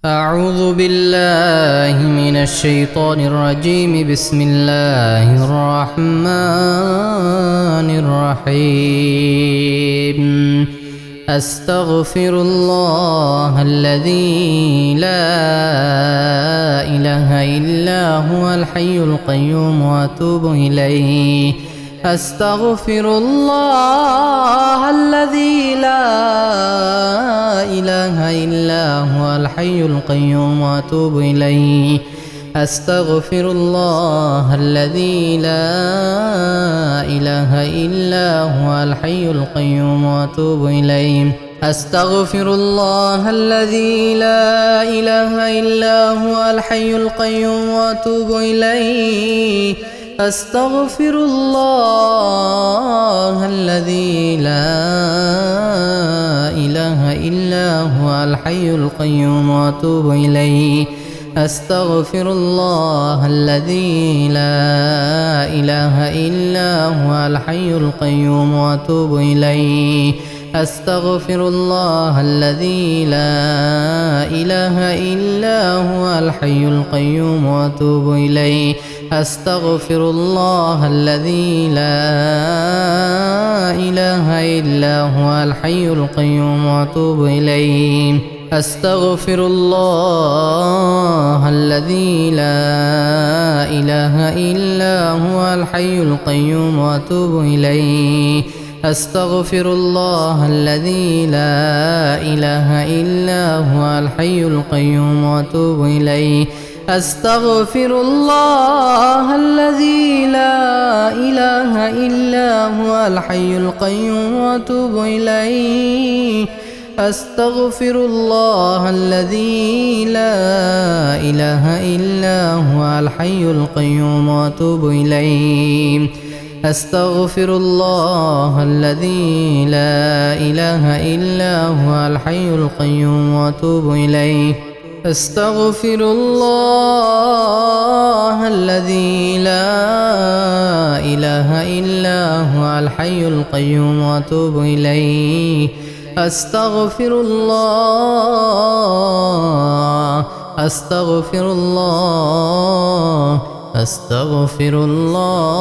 أعوذ بالله من الشيطان الرجيم. بسم الله الرحمن الرحيم. أستغفر الله الذي لا إله إلا هو الحي القيوم وأتوب إليه. أستغفر الله الذي لا إله إلا هو الحي القيوم وأتوب إليه. أستغفر الله الذي لا إله إلا هو الحي القيوم وأتوب إليه. أستغفر الله الذي لا إله إلا هو الحي القيوم وأتوب إليه. أستغفر الله الذي لا إله إلا هو الحي القيوم وأتوب إليه. أستغفر الله الذي لا إله إلا هو الحي القيوم وأتوب إليه. أستغفر الله الذي لا إله إلا هو الحي القيوم وأتوب إليه. أستغفر الله الذي لا إله إلا هو الحي القيوم وأتوب إليه. أستغفر الله الذي لا إله إلا هو الحي القيوم وأتوب إليه. أستغفر الله الذي لا إله إلا هو الحي القيوم وأتوب إليه. أستغفر الله الذي لا إله إلا هو الحي القيوم وأتوب إليه. أستغفر الله الذي لا إله إلا هو الحي القيوم وأتوب إليه. أستغفر الله الذي لا إله إلا هو الحي القيوم وأتوب إليه. أستغفر الله الذي لا إله إلا هو الحي القيوم وأتوب إليه. أستغفر الله أستغفر الله أستغفر الله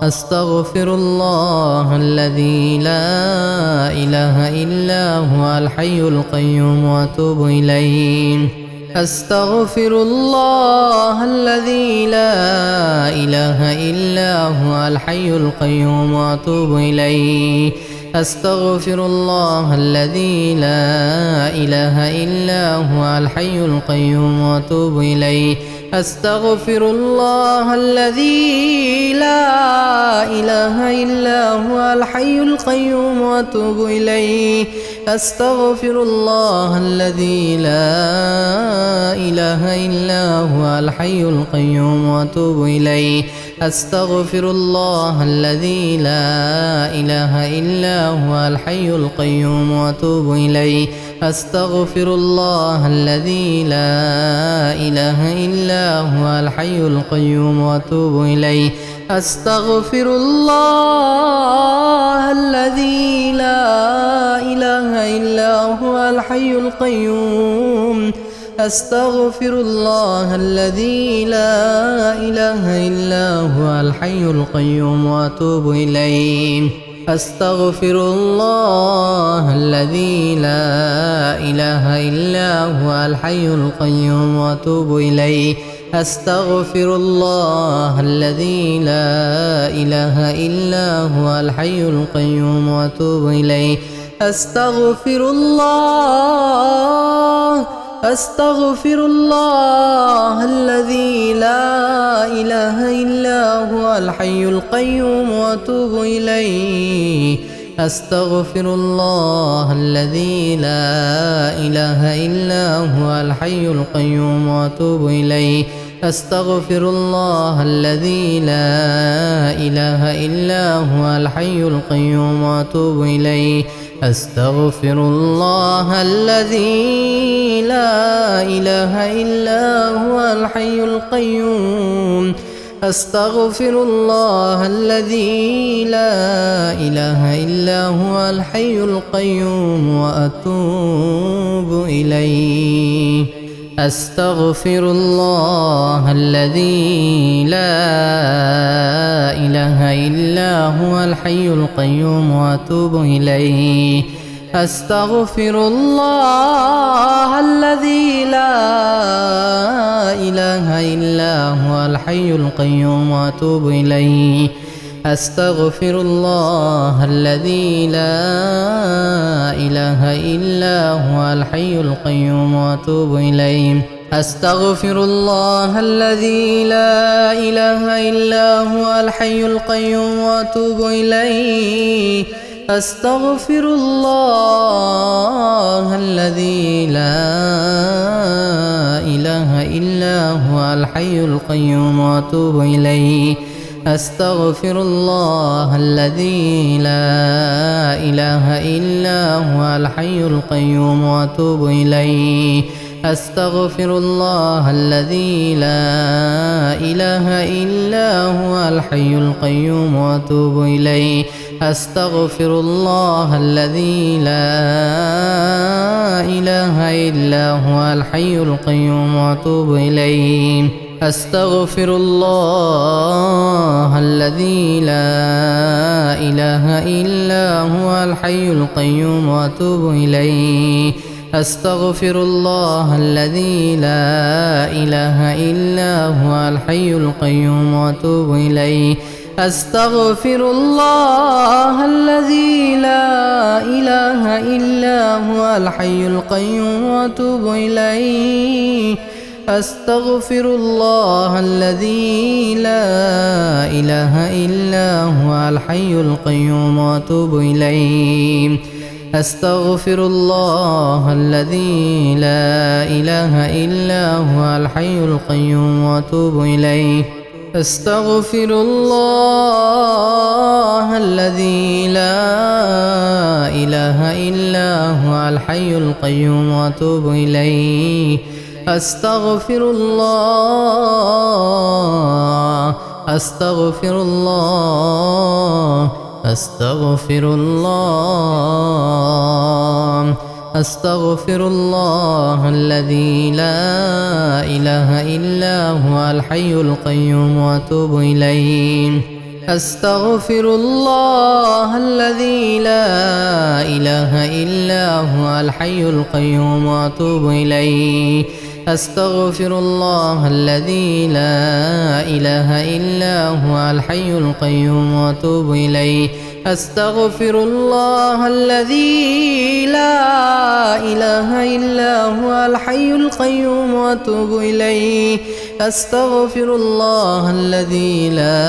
أستغفر الله الذي لا إله إلا هو الحي القيوم وأتوب إليه. أستغفر الله الذي لا إله إلا هو الحي القيوم وأتوب إليه. أستغفر الله الذي لا إله إلا هو الحي القيوم وأتوب إليه. أستغفر الله الذي لا إله إلا هو الحي القيوم وأتوب إليه. أستغفر الله الذي لا إله إلا هو الحي القيوم وأتوب إليه. أستغفر الله الذي لا إله إلا هو الحي القيوم وأتوب إليه. أستغفر الله الذي لا إله إلا هو الحي القيوم وأتوب إليه. أستغفر الله الذي لا إله إلا هو الحي القيوم. أستغفر الله الذي لا إله إلا هو الحي القيوم وأتوب إليه. أستغفر الله الذي لا إله إلا هو الحي القيوم وأتوب إليه. أستغفر الله الذي لا إله إلا هو الحي القيوم وأتوب إليه. أستغفر الله الذي لا إله إلا هو الحي القيوم وأتوب إليه. أستغفر الله الذي لا إله إلا هو الحي القيوم وأتوب إليه. أستغفر الله الذي لا إله إلا هو الحي القيوم وأتوب إليه. أستغفر الله الذي لا إله إلا هو الحي القيوم. أستغفر الله الذي لا إله إلا هو الحي القيوم وأتوب إليه أستغفر الله الذي لا إله إلا هو الحي القيوم وأتوب إليه أستغفر الله الذي لا إله إلا هو الحي القيوم وأتوب إليه أستغفر الله الذي لا إله إلا هو الحي القيوم وأتوب إليه أستغفر الله الذي لا إله إلا هو الحي القيوم وأتوب إليه أستغفر الله الذي لا إله إلا هو الحي القيوم وأتوب إليه أستغفر الله الذي لا إله إلا هو الحي القيوم وأتوب إليه أستغفر الله الذي لا إله إلا هو الحي القيوم وأتوب إليه أستغفر الله الذي لا إله إلا هو الحي القيوم وأتوب إليه أستغفر الله الذي لا إله إلا هو الحي القيوم وأتوب إليه أستغفر الله الذي لا إله إلا هو الحي القيوم وأتوب إليه أستغفر الله الذي لا إله إلا هو الحي القيوم وأتوب إليه أستغفر الله الذي لا إله إلا هو الحي القيوم وأتوب إليه أستغفر الله الذي لا إله إلا هو الحي القيوم وأتوب إليه أستغفر الله الذي لا إله إلا هو الحي القيوم وأتوب إليه أستغفر الله أستغفر الله أستغفر الله أستغفر الله الذي لا إله إلا هو الحي القيوم وأتوب إليه أستغفر الله الذي لا إله إلا هو الحي القيوم وأتوب إليه أستغفر الله الذي لا إله إلا هو الحي القيوم وأتوب إليه أستغفر الله الذي لا إله إلا هو الحي القيوم وأتوب إليه أستغفر الله الذي لا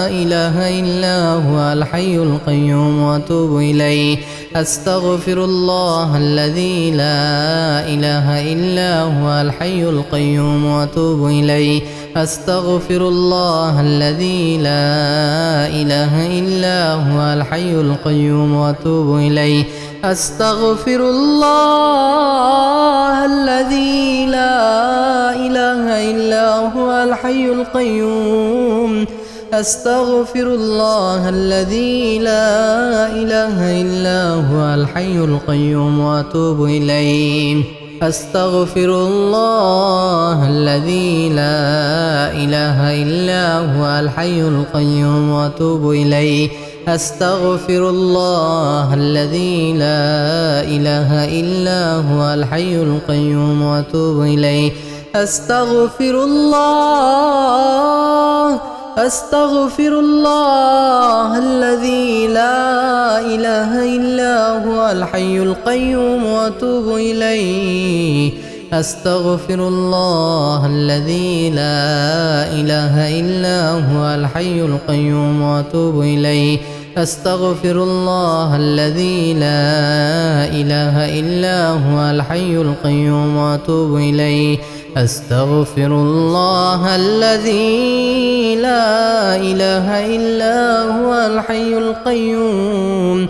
إله إلا هو الحي القيوم وأتوب إليه أستغفر الله الذي لا إله إلا هو الحي القيوم وأتوب إليه أستغفر الله الذي لا إله إلا هو الحي القيوم وأتوب إليه أستغفر الله الذي لا إله إلا هو الحي القيوم أستغفر الله الذي لا إله إلا هو الحي القيوم وأتوب إليه أستغفر الله الذي لا إله إلا هو الحي القيوم وأتوب إليه أستغفر الله الذي لا إله إلا هو الحي القيوم وأتوب إليه أستغفر الله أستغفر الله الذي لا إله إلا هو الحي القيوم وأتوب إليه أستغفر الله الذي لا إله إلا هو الحي القيوم وأتوب إليه أستغفر الله الذي لا إله إلا هو الحي القيوم وأتوب إليه أستغفر الله الذي لا إله إلا هو الحي القيوم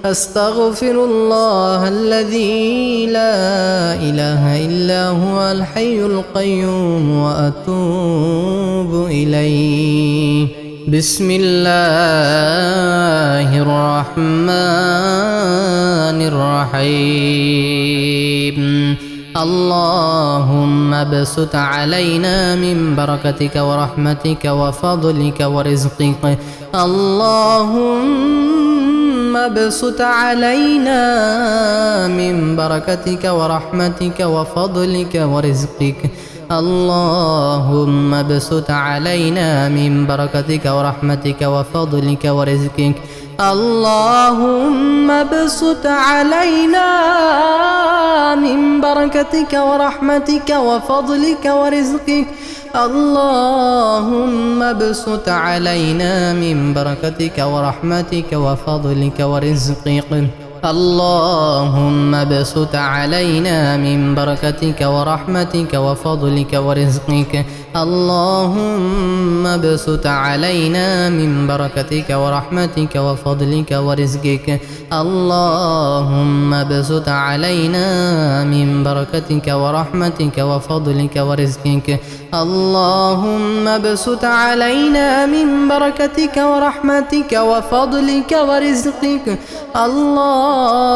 أستغفر الله الذي لا إله إلا هو الحي القيوم وأتوب إليه بسم الله الرحمن الرحيم اللهم ابسط علينا من بركتك ورحمتك وفضلك ورزقك اللهم ابسط علينا من بركتك ورحمتك وفضلك ورزقك اللهم ابسط علينا من بركتك ورحمتك وفضلك ورزقك اللهم ابسط علينا من بركتك ورحمتك وفضلك ورزقك اللهم ابسط علينا من بركتك ورحمتك وفضلك ورزقك اللهم ابسط علينا من بركتك ورحمتك وفضلك ورزقك اللهم ابسط علينا من بركتك ورحمتك وفضلك ورزقك اللهم ابسط علينا من بركتك ورحمتك وفضلك ورزقك اللهم ابسط علينا من بركتك ورحمتك وفضلك ورزقك اللهم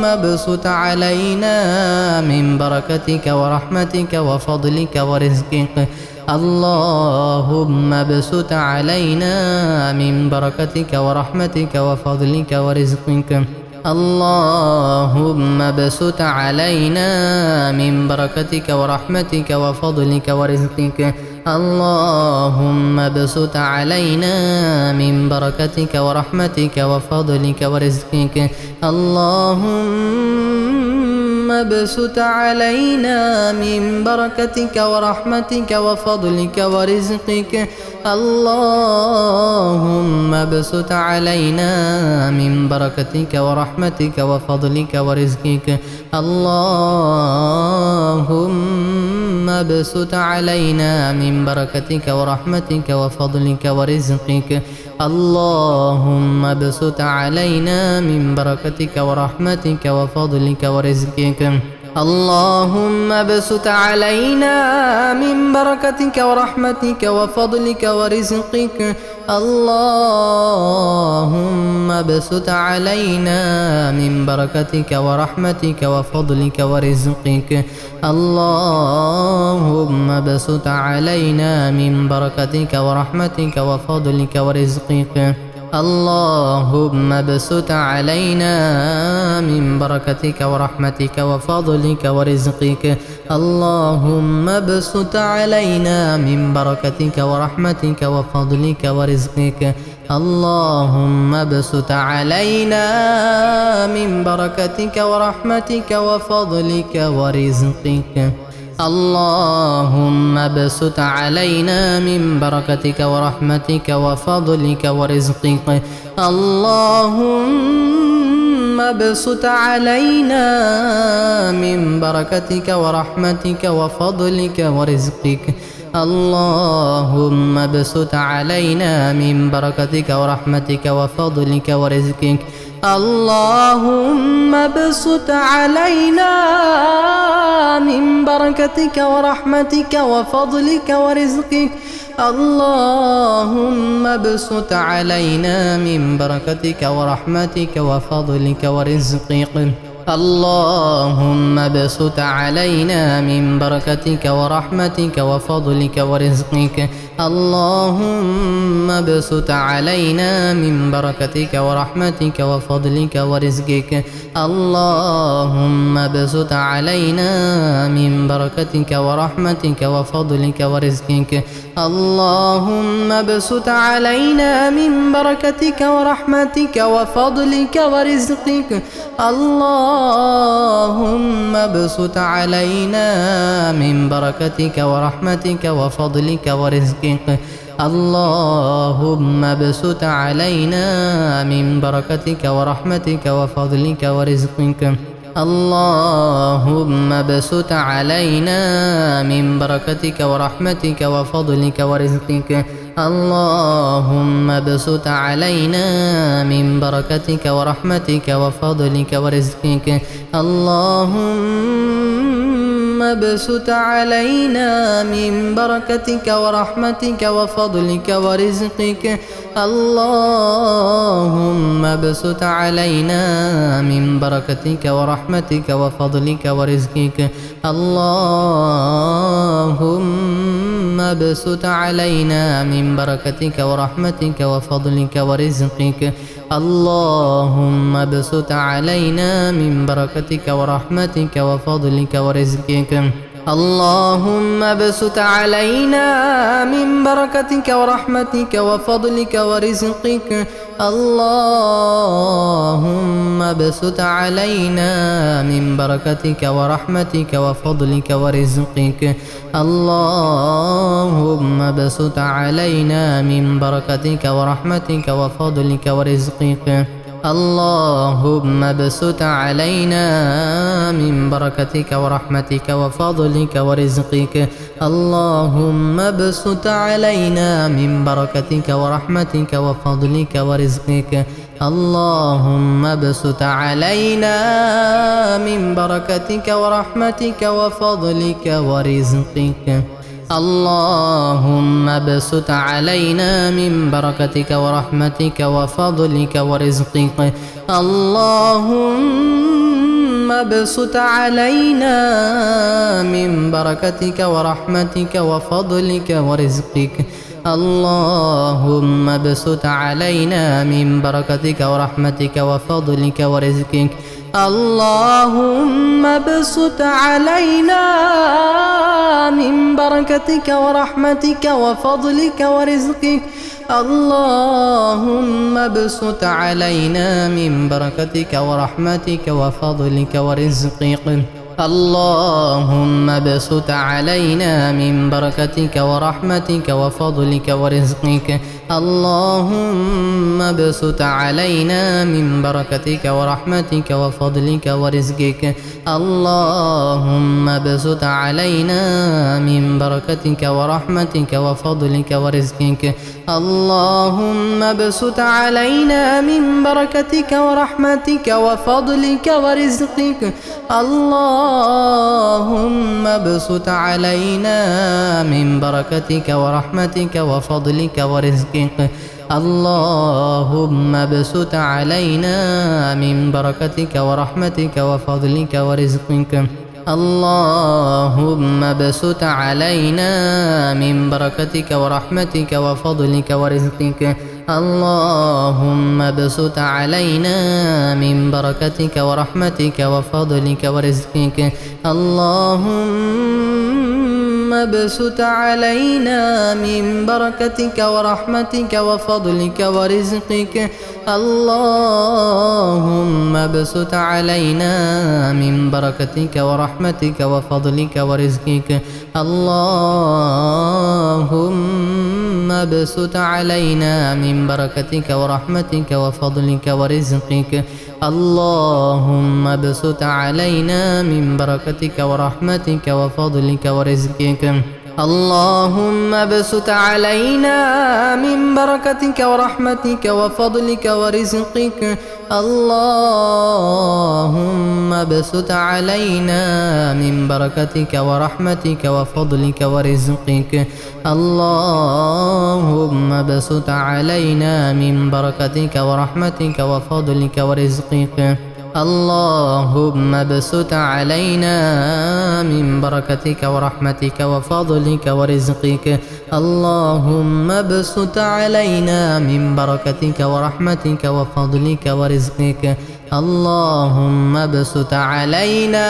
ابسط علينا من بركتك ورحمتك وفضلك ورزقك اللهم ابسط علينا من بركتك ورحمتك وفضلك ورزقك اللهم ابسط علينا من بركتك ورحمتك وفضلك ورزقك اللهم ابسط علينا من بركتك ورحمتك وفضلك ورزقك اللهم ابسط علينا من بركتك ورحمتك وفضلك ورزقك اللهم ابسط علينا من بركتك ورحمتك وفضلك ورزقك اللهم ابسط علينا من بركتك ورحمتك وفضلك ورزقك اللهم ابسط علينا من بركتك ورحمتك وفضلك ورزقك اللهم ابسط علينا من بركتك ورحمتك وفضلك ورزقك اللهم ابسط علينا من بركتك ورحمتك وفضلك ورزقك اللهم ابسط علينا من بركتك ورحمتك وفضلك ورزقك اللهم ابسط علينا من بركتك ورحمتك وفضلك ورزقك اللهم ابسط علينا من بركتك ورحمتك وفضلك ورزقك اللهم ابسط علينا من بركتك ورحمتك وفضلك ورزقك اللهم ابسط علينا من بركتك ورحمتك وفضلك ورزقك اللهم ابسط علينا من بركتك ورحمتك وفضلك ورزقك اللهم ابسط علينا من بركتك ورحمتك وفضلك ورزقك اللهم ابسط علينا من بركتك ورحمتك وفضلك ورزقك اللهم ابسط علينا من بركتك ورحمتك وفضلك ورزقك اللهم ابسط علينا من بركتك ورحمتك وفضلك ورزقك اللهم ابسط علينا من بركتك ورحمتك وفضلك ورزقك اللهم ابسط علينا من بركتك ورحمتك وفضلك ورزقك اللهم ابسط علينا من بركتك ورحمتك وفضلك ورزقك اللهم ابسط علينا من بركتك ورحمتك وفضلك ورزقك اللهم ابسط علينا من بركتك ورحمتك وفضلك ورزقك اللهم ابسط علينا من بركتك ورحمتك وفضلك ورزقك اللهم ابسط علينا من بركتك ورحمتك وفضلك ورزقك اللهم ابسط علينا من بركتك ورحمتك وفضلك ورزقك اللهم ابسط علينا من بركتك ورحمتك وفضلك ورزقك اللهم ابسط علينا من بركتك ورحمتك وفضلك ورزقك اللهم ابسط علينا من بركتك ورحمتك وفضلك ورزقك اللهم ابسط علينا من بركتك ورحمتك وفضلك ورزقك اللهم ابسط علينا من بركتك ورحمتك وفضلك ورزقك اللهم ابسط علينا من بركتك ورحمتك وفضلك ورزقك اللهم ابسط علينا من بركتك ورحمتك وفضلك ورزقك اللهم ابسط علينا من بركتك ورحمتك وفضلك ورزقك اللهم ابسط علينا من بركتك ورحمتك وفضلك ورزقك اللهم ابسط علينا من بركتك ورحمتك وفضلك ورزقك اللهم ابسط علينا من بركتك ورحمتك وفضلك ورزقك اللهم ابسط علينا من بركتك ورحمتك وفضلك ورزقك اللهم ابسط علينا من بركتك ورحمتك وفضلك ورزقك اللهم ابسط علينا من بركتك ورحمتك وفضلك ورزقك اللهم ابسط علينا من بركتك ورحمتك وفضلك ورزقك اللهم ابسط علينا من بركتك ورحمتك وفضلك ورزقك اللهم ابسط علينا من بركتك ورحمتك وفضلك ورزقك اللهم ابسط علينا من بركتك ورحمتك وفضلك ورزقك اللهم ابسط علينا من بركتك ورحمتك وفضلك ورزقك اللهم ابسط علينا من بركتك ورحمتك وفضلك ورزقك اللهم ابسط علينا من بركتك ورحمتك وفضلك ورزقك اللهم ابسط علينا من بركتك ورحمتك وفضلك ورزقك اللهم ابسط علينا من بركتك ورحمتك وفضلك ورزقك اللهم ابسط علينا من بركتك ورحمتك وفضلك ورزقك اللهم ابسط علينا من بركتك ورحمتك وفضلك ورزقك اللهم ابسط علينا من بركتك ورحمتك وفضلك ورزقك اللهم ابسط علينا من بركتك ورحمتك وفضلك ورزقك اللهم ابسط علينا من بركتك ورحمتك وفضلك ورزقك اللهم ابسط علينا من بركتك ورحمتك وفضلك ورزقك اللهم ابسط علينا من بركتك ورحمتك وفضلك ورزقك اللهم ابسط علينا من بركتك ورحمتك وفضلك ورزقك اللهم ابسط علينا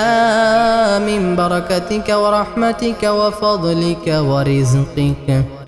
من بركتك ورحمتك وفضلك ورزقك